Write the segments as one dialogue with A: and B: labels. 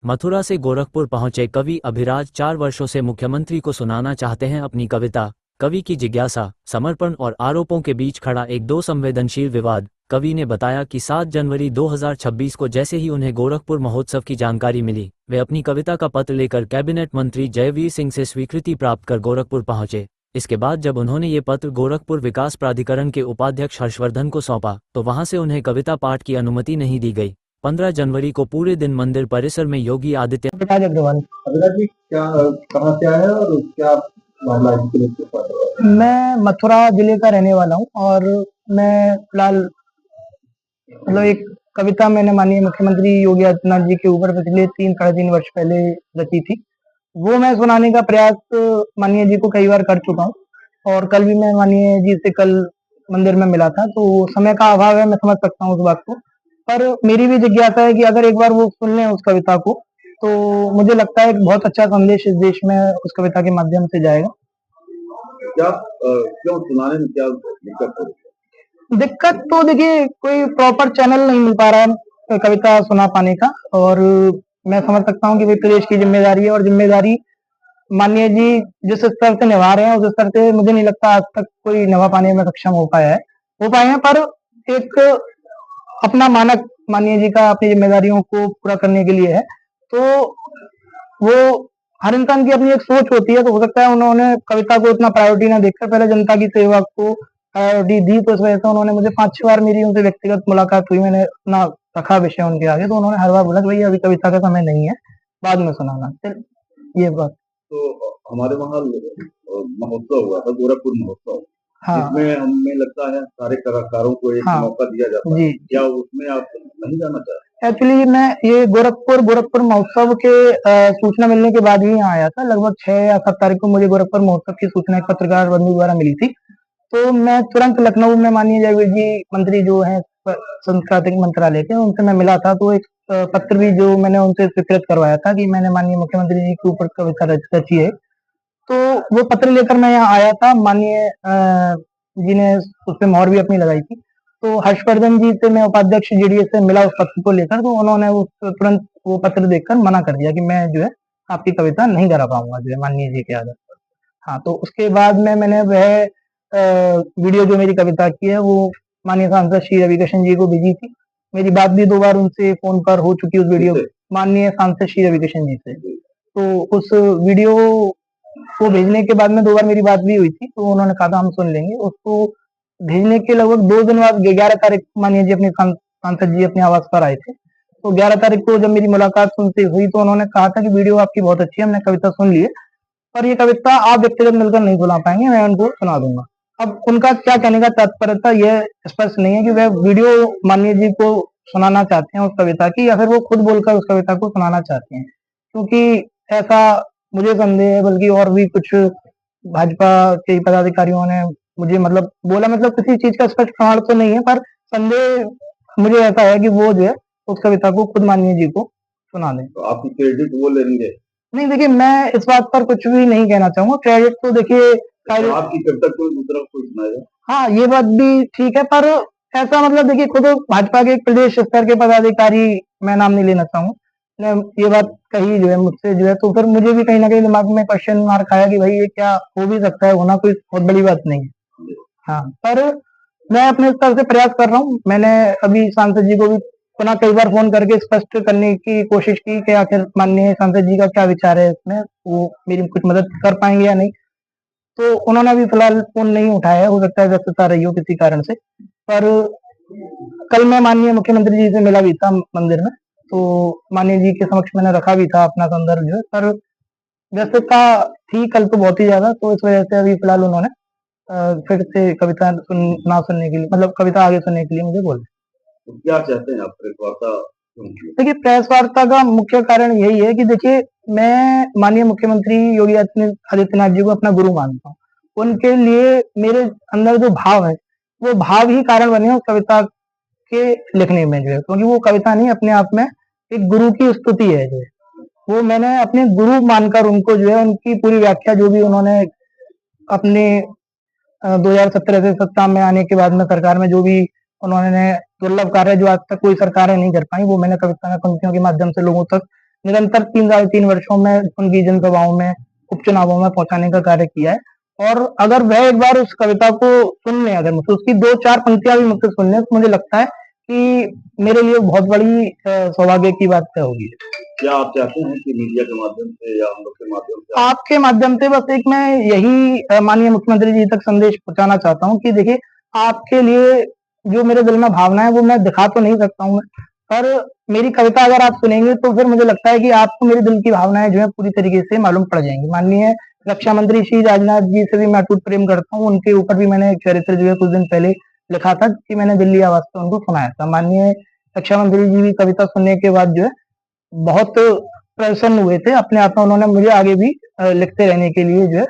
A: मथुरा से गोरखपुर पहुंचे कवि अभिराज 4 वर्षों से मुख्यमंत्री को सुनाना चाहते हैं अपनी कविता। कवि की जिज्ञासा, समर्पण और आरोपों के बीच खड़ा एक दो संवेदनशील विवाद। कवि ने बताया कि 7 जनवरी 2026 को जैसे ही उन्हें गोरखपुर महोत्सव की जानकारी मिली, वे अपनी कविता का पत्र लेकर कैबिनेट मंत्री जयवीर सिंह से स्वीकृति प्राप्त कर गोरखपुर पहुंचे। इसके बाद जब उन्होंने ये पत्र गोरखपुर विकास प्राधिकरण के उपाध्यक्ष हर्षवर्धन को सौंपा तो वहां से उन्हें कविता पाठ की अनुमति नहीं दी गई। 15 जनवरी को पूरे दिन मंदिर परिसर में योगी आदित्यनाथ
B: अग्रवाल।
C: अविनाश जी, क्या कहाँ से आए हैं और क्या मामला है इसके लिए इसके साथ?
B: मैं मथुरा जिले का रहने वाला हूँ और मैं फिलहाल मतलब एक कविता मैंने माननीय मुख्यमंत्री योगी आदित्यनाथ जी के ऊपर पिछले 3-3.5 वर्ष पहले रची थी। वो मैं सुनाने का प्रयास माननीय जी को कई बार कर चुका हूँ और कल भी मैं माननीय जी से कल मंदिर में मिला था, तो समय का अभाव है, मैं समझ सकता हूँ उस बात को। पर मेरी भी जिज्ञासा है कि अगर एक बार वो सुन लें उस कविता को, तो मुझे लगता है एक बहुत अच्छा संदेश इस देश में उस कविता के माध्यम से जाएगा।
C: क्या क्यों सुनाने में क्या दिक्कत हो रही है?
B: दिक्कत तो देखिए कोई प्रॉपर चैनल नहीं मिल पा रहा है कविता सुना पाने का, और मैं समझ सकता हूँ कि भाई प्रदेश की जिम्मेदारी है और जिम्मेदारी माननीय जी जिस स्तर से निभा रहे हैं उस स्तर से मुझे नहीं लगता आज तक कोई निभा पाने में सक्षम हो पाया है, हो पाए हैं। पर एक अपना मानक माननीय जी का अपनी जिम्मेदारियों को पूरा करने के लिए है, तो वो हर इंसान की अपनी एक सोच होती है। तो हो सकता है उन्होंने कविता को इतना प्रायोरिटी ना देखकर पहले जनता की सेवा को प्रायोरिटी दी, तो इस वजह से उन्होंने मुझे 5-6 बार मेरी उनसे व्यक्तिगत मुलाकात हुई, मैंने अपना रखा विषय उनके आगे, तो उन्होंने हर बार बोला कि भैया अभी कविता का समय नहीं है, बाद में सुनाना। ये बात।
C: तो हमारे वहाँ महोत्सव हुआ था, गोरखपुर महोत्सव,
B: हाँ
C: जिसमें हमें लगता है सारे कलाकारों को एक
B: हाँ
C: मौका दिया जाता
B: जी
C: है। क्या उसमें आप नहीं जाना चाहते?
B: एक्चुअली मैं ये गोरखपुर महोत्सव के सूचना मिलने के बाद ही यहाँ आया था। लगभग 6 या 7 तारीख को मुझे गोरखपुर महोत्सव की सूचना एक पत्रकार बंधु द्वारा मिली थी, तो मैं तुरंत लखनऊ में माननीय जयवीर जी मंत्री जो है सांस्कृतिक मंत्रालय के, उनसे मैं मिला था। तो एक पत्र भी जो मैंने उनसे स्वीकृत करवाया था कि मैंने माननीय मुख्यमंत्री जी के ऊपर कविता रची है, तो वो पत्र लेकर मैं यहाँ आया था। माननीय जी ने उस पर मोहर भी अपनी लगाई थी, तो हर्षवर्धन जी से मैं उपाध्यक्ष जेडीएस से मिला उस पत्र को लेकर, तो उन्होंने उस तुरंत वो पत्र देखकर मना कर दिया कि मैं जो है आपकी कविता नहीं करा पाऊंगा जो है माननीय जी के आदेश पर। हाँ, तो उसके बाद में मैंने वह वीडियो जो मेरी कविता की है वो माननीय सांसद श्री रविकिशन जी को भेजी थी। मेरी बात भी 2 बार उनसे फोन पर हो चुकी उस वीडियो, माननीय सांसद श्री रविकिशन जी से। तो उस वीडियो को भेजने के बाद में 2 बार मेरी बात भी हुई थी, तो उन्होंने कहा था हम सुन लेंगे। उसको भेजने के लगभग 2 दिन बाद 11 तारीख को माननीय जी अपने सांसद जी अपने आवास पर आए थे। तो 11 तारीख को जब मेरी मुलाकात उनसे हुई तो उन्होंने कहा था कि वीडियो आपकी बहुत अच्छी है, हमने कविता सुन ली है, पर ये कविता आप व्यक्तिगत मिलकर नहीं सुना पाएंगे, मैं उनको सुना दूंगा। अब उनका क्या कहने का तात्पर्य यह स्पष्ट नहीं है कि वह वीडियो माननीय जी को सुनाना चाहते हैं उस कविता की, या फिर वो खुद बोलकर उस कविता को सुनाना चाहते हैं, क्योंकि ऐसा मुझे संदेह है। बल्कि और भी कुछ भाजपा के पदाधिकारियों ने मुझे मतलब बोला, मतलब किसी चीज का स्पष्ट प्रमाण तो नहीं है, पर संदेह मुझे ऐसा है कि वो जो है उस कविता को खुद माननीय जी को सुना दें।
C: तो आपकी क्रेडिट वो लेंगे?
B: नहीं, देखिए मैं इस बात पर कुछ भी नहीं कहना चाहूंगा। क्रेडिट तो देखिए
C: तो आपकी कविता कोई दूसरा कोई सुनाएगा?
B: हाँ, ये बात भी ठीक है, पर ऐसा मतलब देखिए खुद भाजपा के प्रदेश स्तर के पदाधिकारी, मैं नाम नहीं लेना चाहूंगा, ने ये बात कही जो है मुझसे जो है, तो फिर मुझे भी कहीं ना कहीं दिमाग में क्वेश्चन मार्क आया कि भाई ये क्या हो भी सकता है, होना कोई बहुत बड़ी बात नहीं है। हाँ, पर मैं अपने स्तर से प्रयास कर रहा हूँ। मैंने अभी सांसद जी को भी पुनः कई बार फोन करके स्पष्ट करने की कोशिश की कि आखिर माननीय सांसद जी का क्या विचार है इसमें, वो मेरी कुछ मदद कर पाएंगे या नहीं। तो उन्होंने अभी फिलहाल फोन नहीं उठाया है, हो सकता है व्यस्तता रही हो किसी कारण से। पर कल मैं माननीय मुख्यमंत्री जी से मिला भी था मंदिर में, तो माननीय जी के समक्ष मैंने रखा भी था अपना संदर्भ जो है, पर व्यस्तता थी कल तो बहुत ही ज्यादा, तो इस वजह से अभी फिलहाल उन्होंने फिर से कविता ना सुनने के लिए, मतलब कविता आगे सुनने के लिए मुझे बोला।
C: तो क्या चाहते हैं आप प्रेस वार्ता?
B: देखिए प्रेस वार्ता का मुख्य कारण यही है कि देखिए मैं माननीय मुख्यमंत्री योगी आदित्यनाथ जी को अपना गुरु मानता हूँ। उनके लिए मेरे अंदर जो भाव है वो भाव ही कारण बने उस कविता के लिखने में जो है, क्योंकि वो कविता नहीं अपने आप में एक गुरु की स्तुति है जो है, वो मैंने अपने गुरु मानकर उनको जो है उनकी पूरी व्याख्या जो भी उन्होंने अपने 2017 से सत्ता में आने के बाद में सरकार में जो भी उन्होंने दुर्लभ कार्य जो आज तक कोई सरकारें नहीं कर पाई, वो मैंने कविता में पंक्तियों के माध्यम से लोगों तक निरंतर 3 साढ़े 3 वर्षों में उनकी जनसभाओं में, उपचुनावों में पहुंचाने का कार्य किया है। और अगर वह एक बार उस कविता को सुन लें, अगर मुझसे उसकी 2-4 पंक्तियां भी मुझसे सुन लें, तो मुझे लगता है कि मेरे लिए बहुत बड़ी सौभाग्य की बात तय होगी।
C: क्या आप चाहते हैं कि मीडिया के माध्यम से या हम लोग के माध्यम से
B: आपके माध्यम से बस एक मैं यही माननीय मुख्यमंत्री जी तक संदेश पहुंचाना चाहता हूँ कि देखिए, आपके लिए जो मेरे दिल में भावना है वो मैं दिखा तो नहीं सकता हूँ, पर मेरी कविता अगर आप सुनेंगे तो फिर मुझे लगता है कि आपको मेरे दिल की भावनाएं जो है पूरी तरीके से मालूम पड़ जाएंगी। माननीय रक्षा मंत्री श्री राजनाथ जी से भी मैं अटूट प्रेम करता हूँ। उनके ऊपर भी मैंने एक चरित्र जो है कुछ दिन पहले लिखा था, कि मैंने दिल्ली आवाज पे उनको सुनाया था। माननीय रक्षा मंत्री जी भी कविता सुनने के बाद जो है बहुत प्रसन्न हुए थे। अपने आप में उन्होंने मुझे आगे भी लिखते रहने के लिए जो है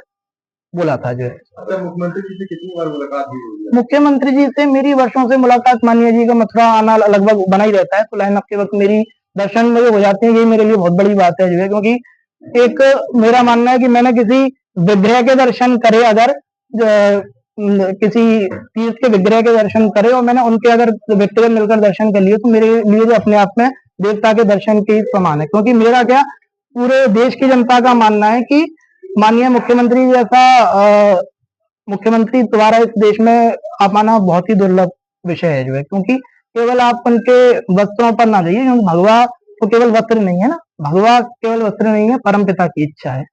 B: बोला था। जो है
C: मुख्यमंत्री जी से कितनी बार मुलाकात हुई है?
B: मुख्यमंत्री जी से मेरी वर्षों से मुलाकात, माननीय जी का मथुरा आना लगभग बना ही रहता है, तो लाइन अप के वक्त मेरी दर्शन मुझे हो जाते हैं। यही मेरे लिए बहुत बड़ी बात है जो है, क्योंकि एक मेरा मानना है कि मैंने किसी विग्रह के दर्शन करे, अगर किसी तीर्थ के विग्रह के दर्शन करे और मैंने उनके अगर व्यक्तिगत मिलकर दर्शन कर लिए, तो मेरे लिए तो अपने आप में देवता के दर्शन के समान है। क्योंकि मेरा क्या, पूरे देश की जनता का मानना है कि माननीय मुख्यमंत्री जैसा मुख्यमंत्री द्वारा इस देश में आ पाना बहुत ही दुर्लभ विषय है जो है। क्योंकि केवल आप उनके वस्त्रों पर ना जाइए, क्योंकि भगवा तो केवल वस्त्र नहीं है ना, भगवा केवल वस्त्र नहीं है, परमपिता की इच्छा है।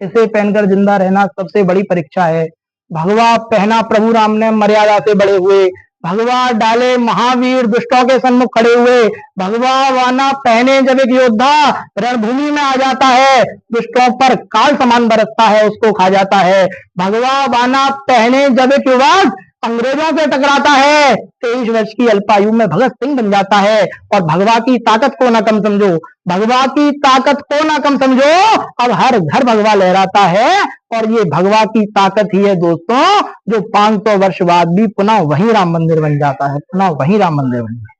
B: इसे पहनकर जिंदा रहना सबसे बड़ी परीक्षा है। भगवा पहना प्रभु राम ने मर्यादा से बड़े हुए, भगवा डाले महावीर दुष्टों के सन्मुख खड़े हुए, भगवा वाना पहने जब एक योद्धा रणभूमि में आ जाता है, दुष्टों पर काल समान बरसता है, उसको खा जाता है। भगवा वाना पहने जब एक युवक अंग्रेजों से टकराता है, 23 वर्ष की अल्पायु में भगत सिंह बन जाता है। और भगवा की ताकत को ना कम समझो, भगवा की ताकत को ना कम समझो, अब हर घर भगवा लहराता है। और ये भगवा की ताकत ही है दोस्तों, जो 500 वर्ष बाद भी पुनः वही राम मंदिर बन जाता है, पुनः वही राम मंदिर बन जाता है।